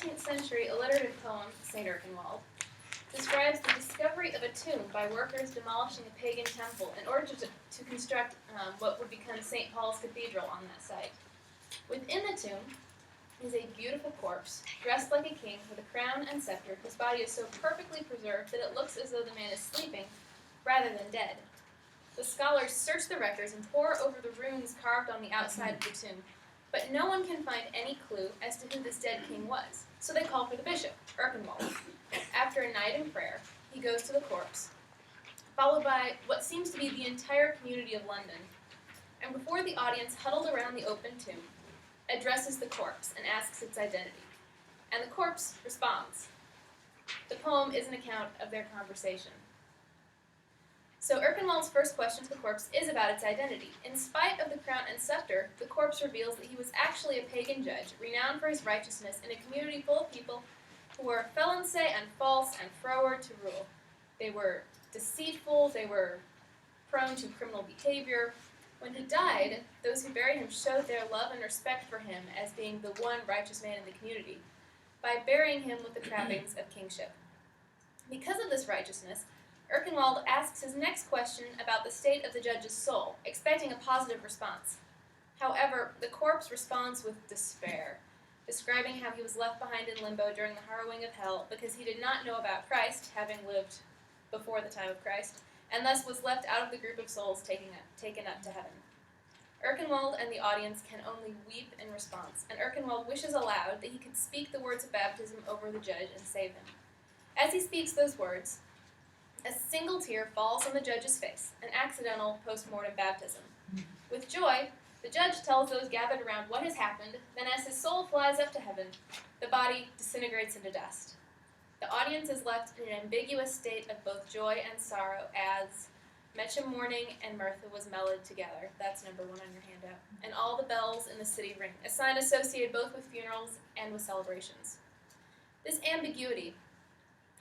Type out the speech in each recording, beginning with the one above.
14th century alliterative poem, St. Erkenwald, describes the discovery of a tomb by workers demolishing a pagan temple in order to construct what would become St. Paul's Cathedral on that site. Within the tomb is a beautiful corpse, dressed like a king with a crown and scepter, whose body is so perfectly preserved that it looks as though the man is sleeping rather than dead. The scholars search the records and pore over the runes carved on the outside of the tomb, but no one can find any clue as to who this dead king was. So they call for the bishop, Erkenwald. After a night in prayer, he goes to the corpse, followed by what seems to be the entire community of London, and before the audience huddled around the open tomb, addresses the corpse and asks its identity. And the corpse responds. The poem is an account of their conversation. So Erkenwald's first question to the corpse is about its identity. In spite of the crown and scepter, the corpse reveals that he was actually a pagan judge, renowned for his righteousness in a community full of people who were felonse and false and froward to rule. They were deceitful, they were prone to criminal behavior. When he died, those who buried him showed their love and respect for him as being the one righteous man in the community by burying him with the trappings of kingship. Because of this righteousness, Erkenwald asks his next question about the state of the judge's soul, expecting a positive response. However, the corpse responds with despair, describing how he was left behind in limbo during the harrowing of hell because he did not know about Christ, having lived before the time of Christ, and thus was left out of the group of souls taken up to heaven. Erkenwald and the audience can only weep in response, and Erkenwald wishes aloud that he could speak the words of baptism over the judge and save him. As he speaks those words, a single tear falls on the judge's face, an accidental post-mortem baptism. With joy, the judge tells those gathered around what has happened, then as his soul flies up to heaven, the body disintegrates into dust. The audience is left in an ambiguous state of both joy and sorrow as Mechem mourning and Mirtha was mellowed together. That's number 1 on your handout. And all the bells in the city ring, a sign associated both with funerals and with celebrations. This ambiguity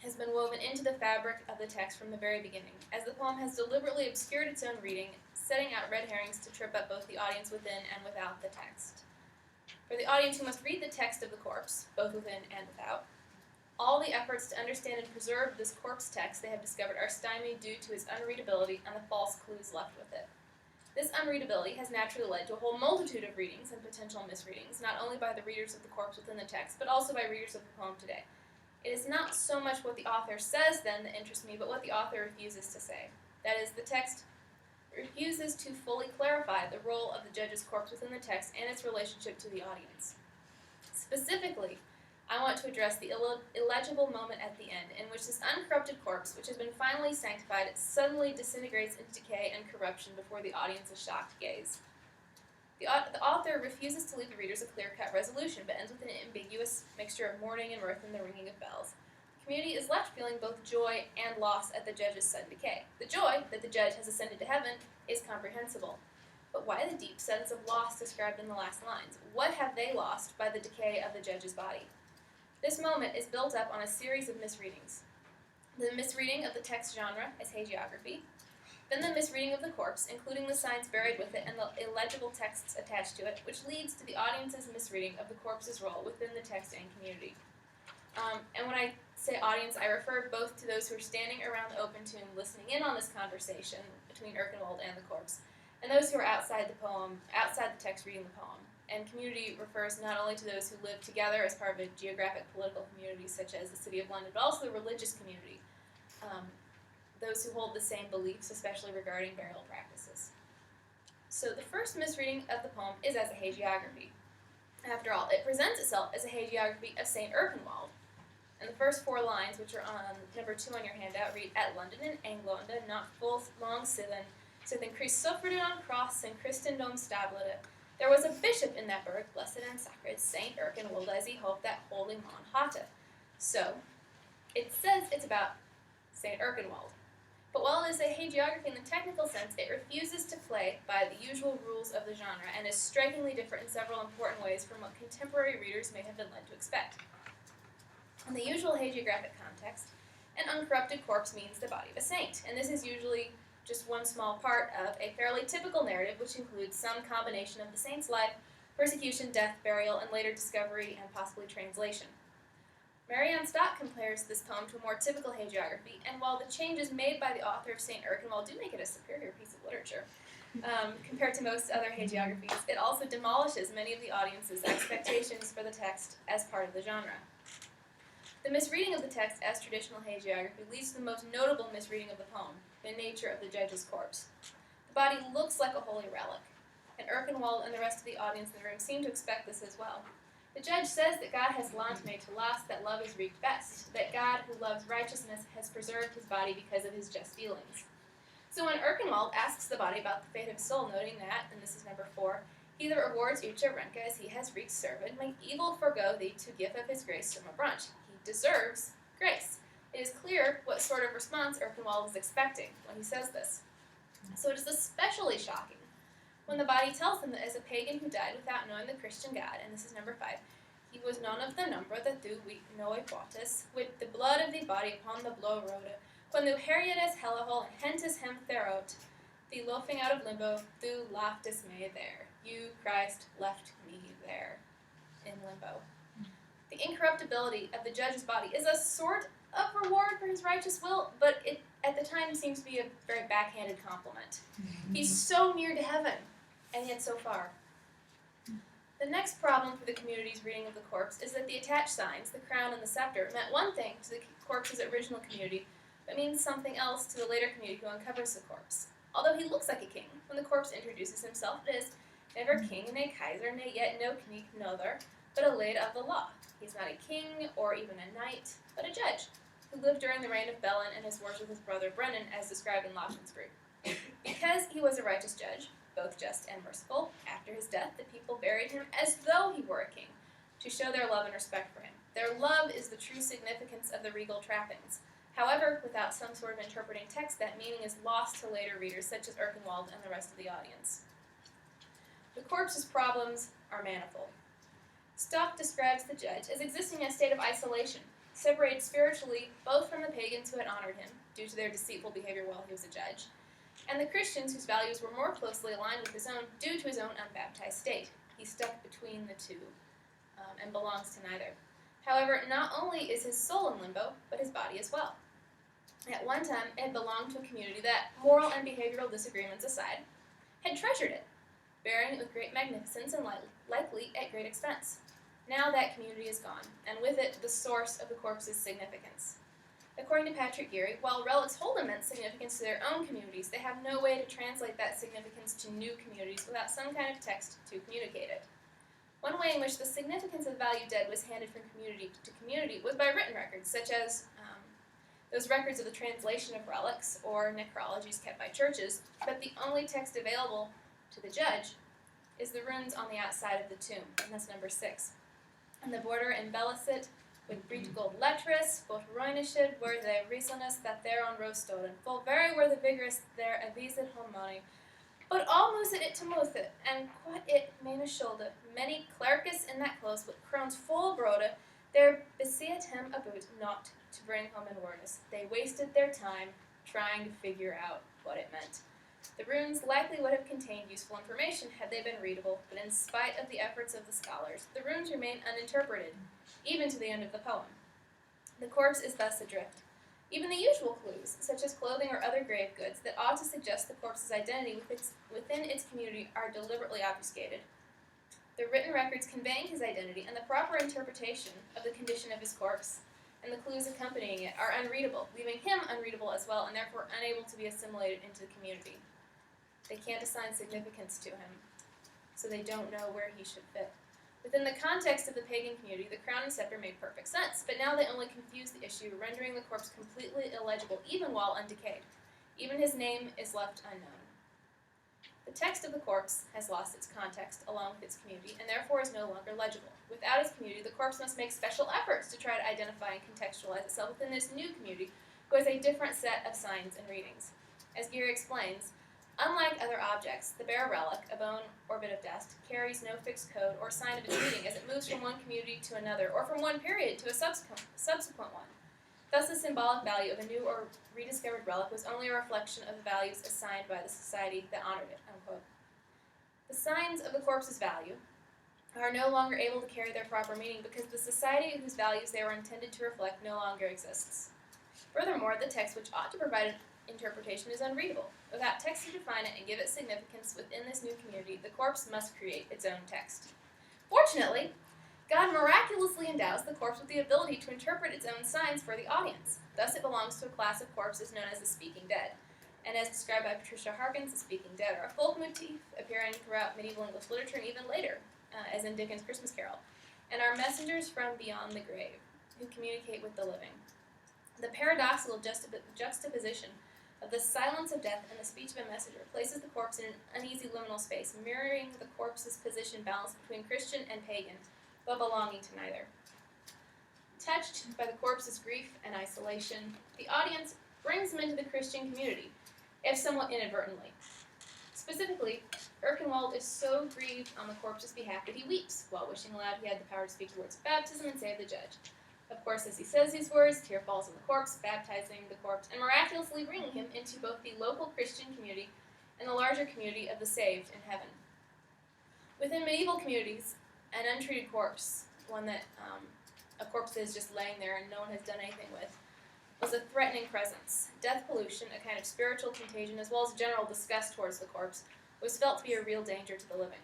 has been woven into the fabric of the text from the very beginning, as the poem has deliberately obscured its own reading, setting out red herrings to trip up both the audience within and without the text. For the audience who must read the text of the corpse, both within and without, all the efforts to understand and preserve this corpse text they have discovered are stymied due to its unreadability and the false clues left with it. This unreadability has naturally led to a whole multitude of readings and potential misreadings, not only by the readers of the corpse within the text, but also by readers of the poem today. It is not so much what the author says, then, that interests me, but what the author refuses to say. That is, the text refuses to fully clarify the role of the judge's corpse within the text and its relationship to the audience. Specifically, I want to address the illegible moment at the end, in which this uncorrupted corpse, which has been finally sanctified, suddenly disintegrates into decay and corruption before the audience's shocked gaze. The author refuses to leave the readers a clear-cut resolution, but ends with an ambiguous mixture of mourning and mirth and the ringing of bells. The community is left feeling both joy and loss at the judge's sudden decay. The joy that the judge has ascended to heaven is comprehensible. But why the deep sense of loss described in the last lines? What have they lost by the decay of the judge's body? This moment is built up on a series of misreadings. The misreading of the text genre as hagiography, then the misreading of the corpse, including the signs buried with it and the illegible texts attached to it, which leads to the audience's misreading of the corpse's role within the text and community. And when I say audience, I refer both to those who are standing around the open tomb listening in on this conversation between Erkenwald and the corpse, and those who are outside the text reading the poem. And community refers not only to those who live together as part of a geographic political community such as the City of London, but also the religious community, those who hold the same beliefs, especially regarding burial practices. So the first misreading of the poem is as a hagiography. After all, it presents itself as a hagiography of St. Erkenwald. And the first 4 lines, which are on number 2 on your handout, read, At London and Englonde, not full long sithen Christ suffered on cross and Christendom stablet. There was a bishop in that burg, blessed and sacred, St. Erkenwald, as he hoped that holy mon hatte. So, it says it's about St. Erkenwald. But while it is a hagiography in the technical sense, it refuses to play by the usual rules of the genre and is strikingly different in several important ways from what contemporary readers may have been led to expect. In the usual hagiographic context, an uncorrupted corpse means the body of a saint, and this is usually just one small part of a fairly typical narrative which includes some combination of the saint's life, persecution, death, burial, and later discovery and possibly translation. Marianne Stott compares this poem to a more typical hagiography, and while the changes made by the author of St. Erkenwald do make it a superior piece of literature, compared to most other hagiographies, it also demolishes many of the audience's expectations for the text as part of the genre. The misreading of the text as traditional hagiography leads to the most notable misreading of the poem, the nature of the judge's corpse. The body looks like a holy relic, and Erkenwald and the rest of the audience in the room seem to expect this as well. The judge says that God has lant me to last, that love is wreaked best, that God, who loves righteousness, has preserved his body because of his just dealings. So when Erkenwald asks the body about the fate of his soul, noting that, and this is number 4, he that rewards Ucha Renka as he has wreaked servant, may evil forego thee to give of his grace to a branch. He deserves grace. It is clear what sort of response Erkenwald is expecting when he says this. So it is especially shocking when the body tells him that as a pagan who died without knowing the Christian God, and this is number 5, he was none of the number that thou noe potis, with the blood of the body upon the blow rode, when thou harriedest hellahole and hentest him thereout, thee loafing out of limbo, thou laughest me there. You, Christ, left me there in limbo. The incorruptibility of the judge's body is a sort of reward for his righteous will, but it at the time seems to be a very backhanded compliment. He's so near to heaven, and yet so far. The next problem for the community's reading of the corpse is that the attached signs, the crown and the scepter, meant one thing to the corpse's original community, but means something else to the later community who uncovers the corpse. Although he looks like a king, when the corpse introduces himself, it is never king, ne Kaiser, ne yet no knig nother, but a lord of the law. He's not a king or even a knight, but a judge, who lived during the reign of Bellin and has worked with his brother Brennan, as described in Lachlan's group. Because he was a righteous judge, both just and merciful, after his death the people buried him as though he were a king, to show their love and respect for him. Their love is the true significance of the regal trappings. However, without some sort of interpreting text, that meaning is lost to later readers such as Erkenwald and the rest of the audience. The corpse's problems are manifold. Stock describes the judge as existing in a state of isolation, separated spiritually both from the pagans who had honored him, due to their deceitful behavior while he was a judge, and the Christians whose values were more closely aligned with his own due to his own unbaptized state. He's stuck between the two and belongs to neither. However, not only is his soul in limbo, but his body as well. At one time, it had belonged to a community that, moral and behavioral disagreements aside, had treasured it, bearing it with great magnificence and likely at great expense. Now that community is gone, and with it the source of the corpse's significance. According to Patrick Geary, while relics hold immense significance to their own communities, they have no way to translate that significance to new communities without some kind of text to communicate it. One way in which the significance of the valued dead was handed from community to community was by written records, such as those records of the translation of relics or necrologies kept by churches, but the only text available to the judge is the runes on the outside of the tomb, and that's number 6. And the border embellicit with breed gold letters, both roinishid were the reasoness that thereon rose stolen, full very were the vigorous there avised homony, but all moset it to mouth it, and quite it main a shoulder, many clericus in that close with crowns full broader, there beseet him about not to bring home in wordness. They wasted their time trying to figure out what it meant. The runes likely would have contained useful information had they been readable, but in spite of the efforts of the scholars, the runes remain uninterpreted, even to the end of the poem. The corpse is thus adrift. Even the usual clues, such as clothing or other grave goods that ought to suggest the corpse's identity within its community, are deliberately obfuscated. The written records conveying his identity and the proper interpretation of the condition of his corpse and the clues accompanying it are unreadable, leaving him unreadable as well and therefore unable to be assimilated into the community. They can't assign significance to him, so they don't know where he should fit. Within the context of the pagan community, the crown and scepter made perfect sense, but now they only confuse the issue, rendering the corpse completely illegible, even while undecayed. Even his name is left unknown. The text of the corpse has lost its context along with its community, and therefore is no longer legible. Without its community, the corpse must make special efforts to try to identify and contextualize itself within this new community, who has a different set of signs and readings. As Geary explains, unlike other objects, the bare relic, a bone or bit of dust, carries no fixed code or sign of its meaning as it moves from one community to another, or from one period to a subsequent one. Thus, the symbolic value of a new or rediscovered relic was only a reflection of the values assigned by the society that honored it, unquote. The signs of the corpse's value are no longer able to carry their proper meaning because the society whose values they were intended to reflect no longer exists. Furthermore, the text which ought to provide an interpretation is unreadable. Without text to define it and give it significance within this new community, the corpse must create its own text. Fortunately, God miraculously endows the corpse with the ability to interpret its own signs for the audience. Thus, it belongs to a class of corpses known as the speaking dead. And as described by Patricia Harkins, the speaking dead are a folk motif appearing throughout medieval English literature and even later, as in Dickens' Christmas Carol, and are messengers from beyond the grave who communicate with the living. The paradoxical juxtaposition of the silence of death and the speech of a messenger places the corpse in an uneasy liminal space, mirroring the corpse's position balanced between Christian and pagan, but belonging to neither. Touched by the corpse's grief and isolation, the audience brings him into the Christian community, if somewhat inadvertently. Specifically, Erkenwald is so grieved on the corpse's behalf that he weeps, while wishing aloud he had the power to speak the words of baptism and save the judge. Of course, as he says these words, a tear falls on the corpse, baptizing the corpse, and miraculously bringing him into both the local Christian community and the larger community of the saved in heaven. Within medieval communities, an untreated corpse, one that a corpse is just laying there and no one has done anything with, was a threatening presence. Death pollution, a kind of spiritual contagion, as well as general disgust towards the corpse, was felt to be a real danger to the living.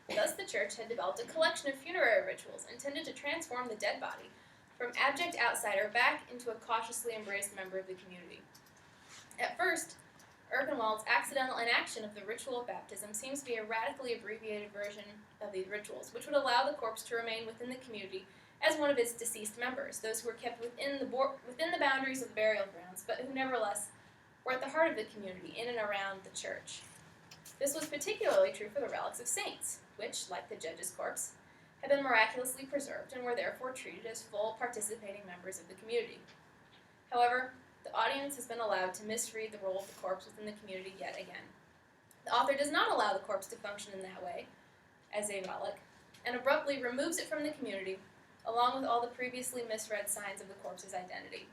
Thus, the church had developed a collection of funerary rituals intended to transform the dead body from abject outsider back into a cautiously embraced member of the community. At first, Erkenwald's accidental inaction of the ritual of baptism seems to be a radically abbreviated version of these rituals, which would allow the corpse to remain within the community as one of its deceased members, those who were kept within the boundaries of the burial grounds, but who nevertheless were at the heart of the community, in and around the church. This was particularly true for the relics of saints, which, like the judge's corpse, had been miraculously preserved and were therefore treated as full participating members of the community. However, the audience has been allowed to misread the role of the corpse within the community yet again. The author does not allow the corpse to function in that way, as a relic, and abruptly removes it from the community, along with all the previously misread signs of the corpse's identity.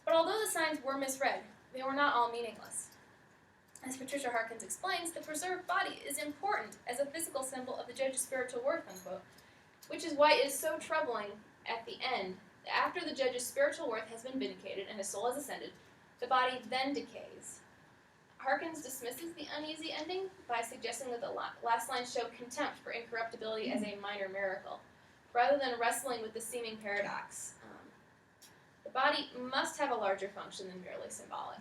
But although the signs were misread, they were not all meaningless. As Patricia Harkins explains, the preserved body is important as a physical symbol of the judge's spiritual worth, unquote, which is why it is so troubling at the end that after the judge's spiritual worth has been vindicated and his soul has ascended, the body then decays. Harkins dismisses the uneasy ending by suggesting that the last lines show contempt for incorruptibility as a minor miracle, rather than wrestling with the seeming paradox. The body must have a larger function than merely symbolic,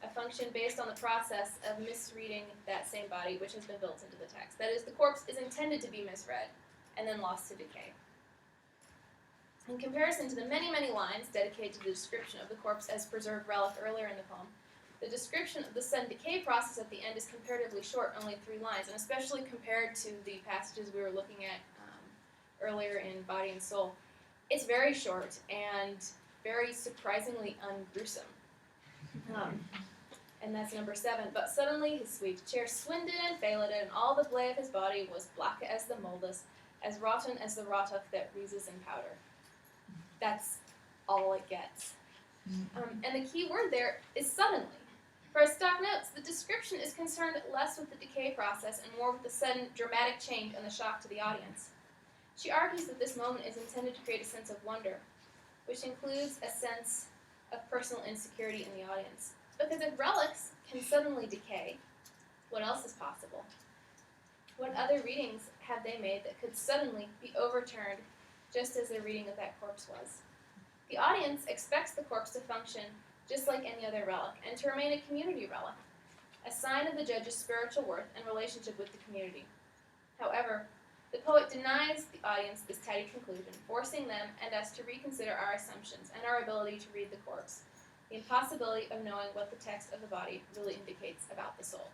a function based on the process of misreading that same body which has been built into the text. That is, the corpse is intended to be misread and then lost to decay. In comparison to the many, many lines dedicated to the description of the corpse as preserved relic earlier in the poem, the description of the sudden decay process at the end is comparatively short, only 3 lines, and especially compared to the passages we were looking at earlier in Body and Soul, it's very short and very surprisingly ungruesome. And that's number 7. But suddenly his sweet chair swinded and failed, and all the blade of his body was black as the moldus, as rotten as the rottach that reases in powder. That's all it gets. And the key word there is suddenly. For as Stock notes, the description is concerned less with the decay process and more with the sudden dramatic change and the shock to the audience. She argues that this moment is intended to create a sense of wonder, which includes a sense of personal insecurity in the audience. Because if relics can suddenly decay, what else is possible? What other readings have they made that could suddenly be overturned just as their reading of that corpse was? The audience expects the corpse to function just like any other relic, and to remain a community relic, a sign of the judge's spiritual worth and relationship with the community. However, the poet denies the audience this tidy conclusion, forcing them and us to reconsider our assumptions and our ability to read the corpse, the impossibility of knowing what the text of the body really indicates about the soul.